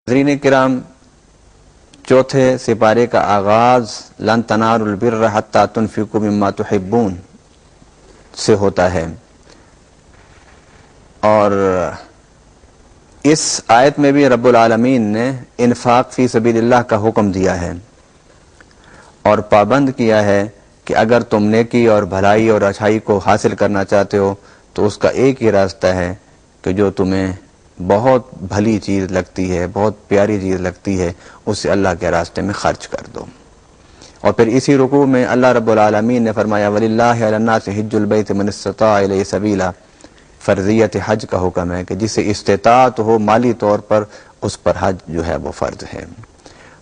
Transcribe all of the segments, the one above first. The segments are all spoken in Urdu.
ناظرین کرام، چوتھے سپارے کا آغاز لن تنالوا البر حتی تنفقوا مما تحبون سے ہوتا ہے، اور اس آیت میں بھی رب العالمین نے انفاق فی سبیل اللہ کا حکم دیا ہے اور پابند کیا ہے کہ اگر تم نیکی اور بھلائی اور اچھائی کو حاصل کرنا چاہتے ہو تو اس کا ایک ہی راستہ ہے کہ جو تمہیں بہت بھلی چیز لگتی ہے، بہت پیاری چیز لگتی ہے، اسے اللہ کے راستے میں خرچ کر دو۔ اور پھر اسی رکوع میں اللہ رب العالمین نے فرمایا وَلِلَّهِ عَلَى النَّاسِ حِجُّ الْبَيْتِ مَنِ اسْتَطَاعَ إِلَيْهِ سَبِيلًا، فرضیت حج کا حکم ہے کہ جسے استطاعت ہو مالی طور پر، اس پر حج جو ہے وہ فرض ہے۔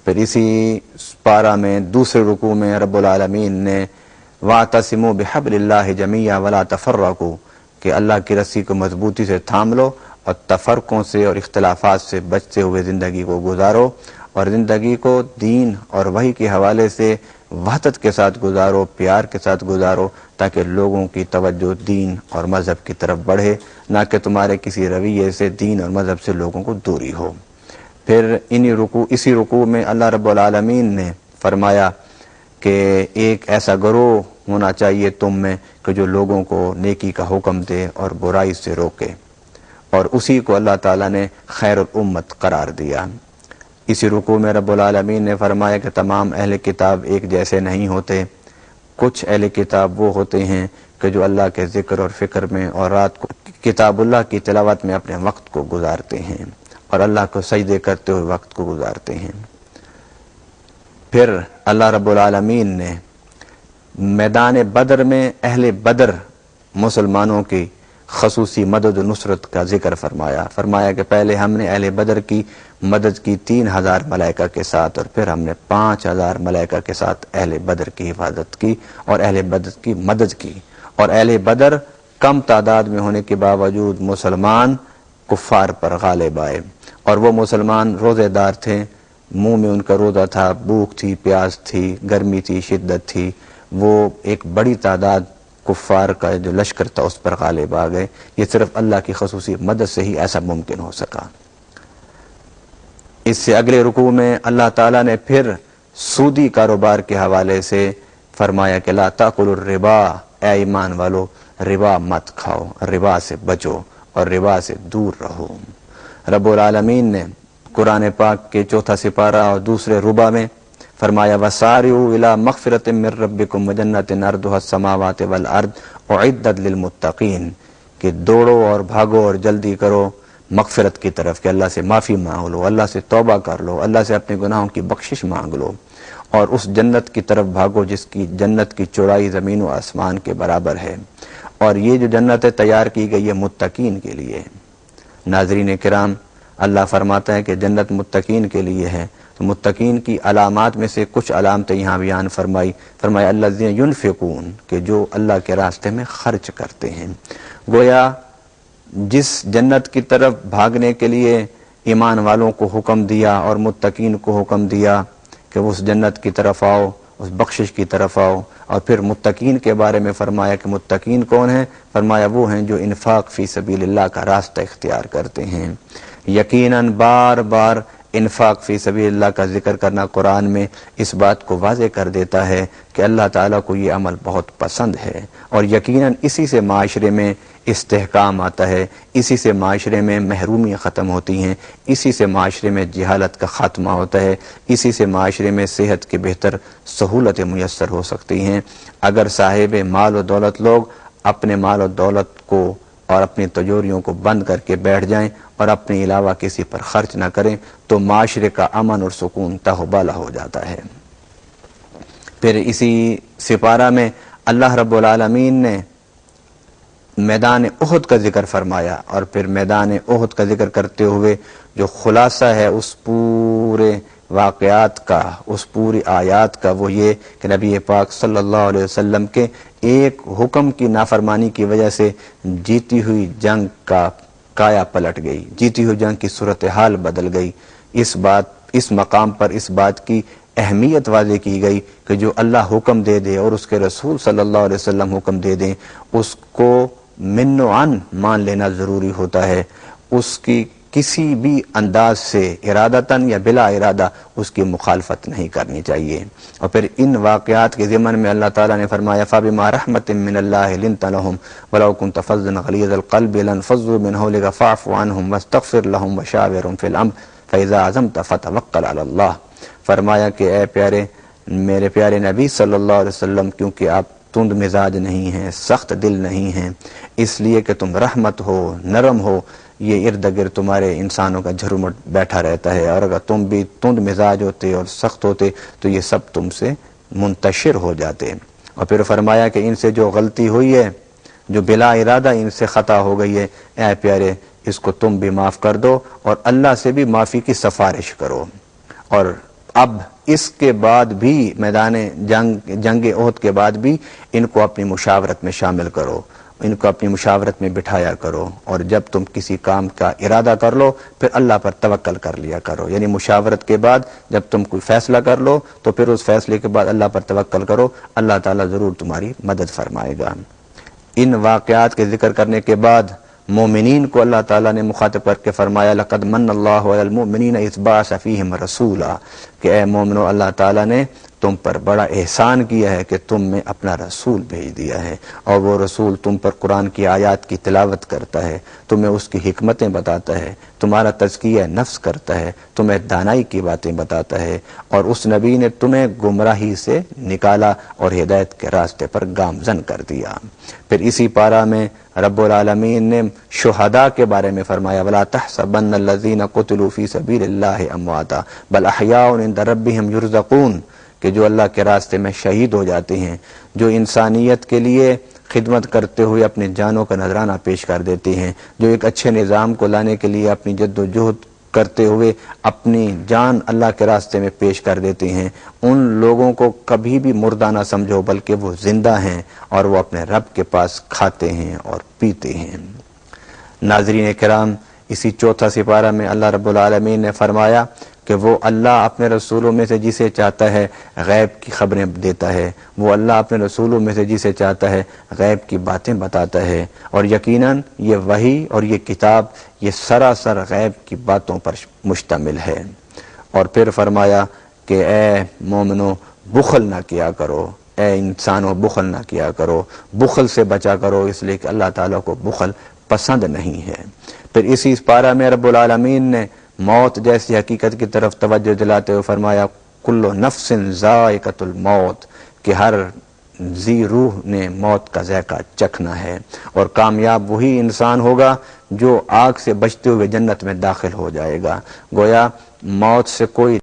پھر اسی پارہ میں دوسرے رکوع میں رب العالمین نے وَاعْتَصِمُوا بِحَبْلِ اللَّهِ جَمِيعًا وَلَا تَفَرَّقُوا کہ اللہ کی رسی کو مضبوطی سے تھام لو اور تفرقوں سے اور اختلافات سے بچتے ہوئے زندگی کو گزارو، اور زندگی کو دین اور وحی کے حوالے سے وحدت کے ساتھ گزارو، پیار کے ساتھ گزارو، تاکہ لوگوں کی توجہ دین اور مذہب کی طرف بڑھے، نہ کہ تمہارے کسی رویے سے دین اور مذہب سے لوگوں کو دوری ہو۔ پھر اسی رکوع میں اللہ رب العالمین نے فرمایا کہ ایک ایسا گروہ ہونا چاہیے تم میں کہ جو لوگوں کو نیکی کا حکم دے اور برائی سے روکے، اور اسی کو اللہ تعالیٰ نے خیر الامت قرار دیا۔ اسی رکوع میں رب العالمین نے فرمایا کہ تمام اہل کتاب ایک جیسے نہیں ہوتے، کچھ اہل کتاب وہ ہوتے ہیں کہ جو اللہ کے ذکر اور فکر میں اور رات کو کتاب اللہ کی تلاوت میں اپنے وقت کو گزارتے ہیں اور اللہ کو سجدے کرتے ہوئے وقت کو گزارتے ہیں۔ پھر اللہ رب العالمین نے میدان بدر میں اہل بدر مسلمانوں کی خصوصی مدد و نصرت کا ذکر فرمایا کہ پہلے ہم نے اہل بدر کی مدد کی 3000 ملائکہ کے ساتھ، اور پھر ہم نے 5000 ملائکہ کے ساتھ اہل بدر کی حفاظت کی اور اہل بدر کی مدد کی، اور اہل بدر کم تعداد میں ہونے کے باوجود مسلمان کفار پر غالب آئے، اور وہ مسلمان روزے دار تھے، منہ میں ان کا روزہ تھا، بھوک تھی، پیاس تھی، گرمی تھی، شدت تھی، وہ ایک بڑی تعداد کفار کا جو لشکر تھا اس پر غالب آ گئے۔ یہ صرف اللہ کی خصوصی مدد سے ہی ایسا ممکن ہو سکا۔ اس سے اگلے رکوع میں اللہ تعالیٰ نے پھر سودی کاروبار کے حوالے سے فرمایا کہ لا تاکلوا الربا، اے ایمان والو ربا مت کھاؤ، ربا سے بچو اور ربا سے دور رہو۔ رب العالمین نے قرآن پاک کے چوتھا سپارہ اور دوسرے ربع میں فرمایا وَسَارِعُوا إِلَىٰ مَغْفِرَةٍ مِّن رَّبِّكُمْ وَجَنَّةٍ عَرْضُهَا السَّمَاوَاتُ وَالْأَرْضُ أُعِدَّتْ لِلْمُتَّقِينَ کہ دوڑو اور بھاگو اور جلدی کرو مغفرت کی طرف، کہ اللہ سے معافی مانگ لو، اللہ سے توبہ کر لو، اللہ سے اپنے گناہوں کی بخشش مانگ لو، اور اس جنت کی طرف بھاگو جس کی جنت کی چوڑائی زمین و آسمان کے برابر ہے، اور یہ جو جنت تیار کی گئی ہے متقین کے لیے۔ ناظرین کرام، اللہ فرماتا ہے کہ جنت متقین کے لیے ہے، تو متقین کی علامات میں سے کچھ علامتیں یہاں بیان فرمایا الذین ینفقون کہ جو اللہ کے راستے میں خرچ کرتے ہیں۔ گویا جس جنت کی طرف بھاگنے کے لیے ایمان والوں کو حکم دیا اور متقین کو حکم دیا کہ اس جنت کی طرف آؤ، اس بخشش کی طرف آؤ، اور پھر متقین کے بارے میں فرمایا کہ متقین کون ہیں؟ فرمایا وہ ہیں جو انفاق فی سبیل اللہ کا راستہ اختیار کرتے ہیں۔ یقیناً بار بار انفاق فی سبیل اللہ کا ذکر کرنا قرآن میں اس بات کو واضح کر دیتا ہے کہ اللہ تعالیٰ کو یہ عمل بہت پسند ہے، اور یقیناً اسی سے معاشرے میں استحکام آتا ہے، اسی سے معاشرے میں محرومیاں ختم ہوتی ہیں، اسی سے معاشرے میں جہالت کا خاتمہ ہوتا ہے، اسی سے معاشرے میں صحت کی بہتر سہولتیں میسر ہو سکتی ہیں۔ اگر صاحب مال و دولت لوگ اپنے مال و دولت کو اور اپنی تجوریوں کو بند کر کے بیٹھ جائیں اور اپنے علاوہ کسی پر خرچ نہ کریں تو معاشرے کا امن اور سکون تہوبالا ہو جاتا ہے۔ پھر اسی سپارہ میں اللہ رب العالمین نے میدان احد کا ذکر فرمایا، اور پھر میدان احد کا ذکر کرتے ہوئے جو خلاصہ ہے اس پورے واقعات کا، اس پوری آیات کا، وہ یہ کہ نبی پاک صلی اللہ علیہ وسلم کے ایک حکم کی نافرمانی کی وجہ سے جیتی ہوئی جنگ کا کایا پلٹ گئی، جیتی ہوئی جنگ کی صورتحال بدل گئی۔ اس مقام پر اس بات کی اہمیت واضح کی گئی کہ جو اللہ حکم دے دے اور اس کے رسول صلی اللہ علیہ وسلم حکم دے دیں، اس کو من و عن مان لینا ضروری ہوتا ہے، اس کی کسی بھی انداز سے ارادتاً یا بلا ارادہ اس کی مخالفت نہیں کرنی چاہیے۔ اور پھر ان واقعات کے ضمن میں اللہ تعالیٰ نے فرمایا فَبِمَا رَحْمَةٍ مِّنَ اللَّهِ لِنْتَ لَهُمْ وَلَوْ كُنْتَ فَظًّا غَلِيظَ الْقَلْبِ لَانفَضُّوا مِنْ حَوْلِكَ فَاعْفُ عَنْهُمْ وَاسْتَغْفِرْ لَهُمْ وَشَاوِرْهُمْ فِي الْأَمْرِ فَإِذَا عَزَمْتَ فَتَوَكَّلْ عَلَى اللَّهِ۔ فرمایا کہ اے پیارے میرے پیارے نبی صلی اللہ علیہ وسلم، کیونکہ آپ تند مزاج نہیں ہیں، سخت دل نہیں ہیں، اس لیے کہ تم رحمت ہو، نرم ہو، یہ ارد گرد تمہارے انسانوں کا جھرمٹ بیٹھا رہتا ہے، اور اگر تم بھی تند مزاج ہوتے اور سخت ہوتے تو یہ سب تم سے منتشر ہو جاتے۔ اور پھر فرمایا کہ ان سے جو غلطی ہوئی ہے، جو بلا ارادہ ان سے خطا ہو گئی ہے، اے پیارے اس کو تم بھی معاف کر دو اور اللہ سے بھی معافی کی سفارش کرو۔ اور اب اس کے بعد بھی میدان جنگ احد کے بعد بھی ان کو اپنی مشاورت میں شامل کرو، ان کو اپنی مشاورت میں بٹھایا کرو، اور جب تم کسی کام کا ارادہ کر لو پھر اللہ پر توکل کر لیا کرو، یعنی مشاورت کے بعد جب تم کوئی فیصلہ کر لو تو پھر اس فیصلے کے بعد اللہ پر توکل کرو، اللہ تعالیٰ ضرور تمہاری مدد فرمائے گا۔ ان واقعات کے ذکر کرنے کے بعد مومنین کو اللہ تعالیٰ نے مخاطب کر کے فرمایا لقد من اللہ علی المؤمنین اذ بعث فیہم رسولا، کہ اے مومنو اللہ تعالیٰ نے تم پر بڑا احسان کیا ہے کہ تم میں اپنا رسول بھیج دیا ہے، اور وہ رسول تم پر قرآن کی آیات کی تلاوت کرتا ہے، تمہیں اس کی حکمتیں بتاتا ہے، تمہارا تزکیہ نفس کرتا ہے، تمہیں دانائی کی باتیں بتاتا ہے، اور اس نبی نے تمہیں گمراہی سے نکالا اور ہدایت کے راستے پر گامزن کر دیا۔ پھر اسی پارہ میں رب العالمین نے شہداء کے بارے میں فرمایا وَلَا تَحْسَبَنَّ الَّذِينَ قُتِلُوا فِي سَبِيلِ اللَّهِ أَمْوَاتًا بَلْ أَحْيَاءٌ عِندَ رَبِّهِمْ يُرْزَقُونَ، کہ جو اللہ کے راستے میں شہید ہو جاتے ہیں، جو انسانیت کے لیے خدمت کرتے ہوئے اپنی جانوں کا نذرانہ پیش کر دیتے ہیں، جو ایک اچھے نظام کو لانے کے لیے اپنی جد و جہد کرتے ہوئے اپنی جان اللہ کے راستے میں پیش کر دیتے ہیں، ان لوگوں کو کبھی بھی مردہ نہ سمجھو، بلکہ وہ زندہ ہیں اور وہ اپنے رب کے پاس کھاتے ہیں اور پیتے ہیں۔ ناظرین کرام، اسی چوتھا سپارہ میں اللہ رب العالمین نے فرمایا کہ وہ اللہ اپنے رسولوں میں سے جسے چاہتا ہے غیب کی خبریں دیتا ہے، وہ اللہ اپنے رسولوں میں سے جسے چاہتا ہے غیب کی باتیں بتاتا ہے، اور یقیناً یہ وحی اور یہ کتاب یہ سراسر غیب کی باتوں پر مشتمل ہے۔ اور پھر فرمایا کہ اے مومنو بخل نہ کیا کرو، اے انسانوں بخل نہ کیا کرو، بخل سے بچا کرو، اس لیے کہ اللہ تعالیٰ کو بخل پسند نہیں ہے۔ پھر اسی پارہ میں رب العالمین نے موت جیسی حقیقت کی طرف توجہ دلاتے ہوئے فرمایا کل نفس ذائقۃ الموت، کہ ہر ذی روح نے موت کا ذائقہ چکھنا ہے، اور کامیاب وہی انسان ہوگا جو آگ سے بچتے ہوئے جنت میں داخل ہو جائے گا۔ گویا موت سے کوئی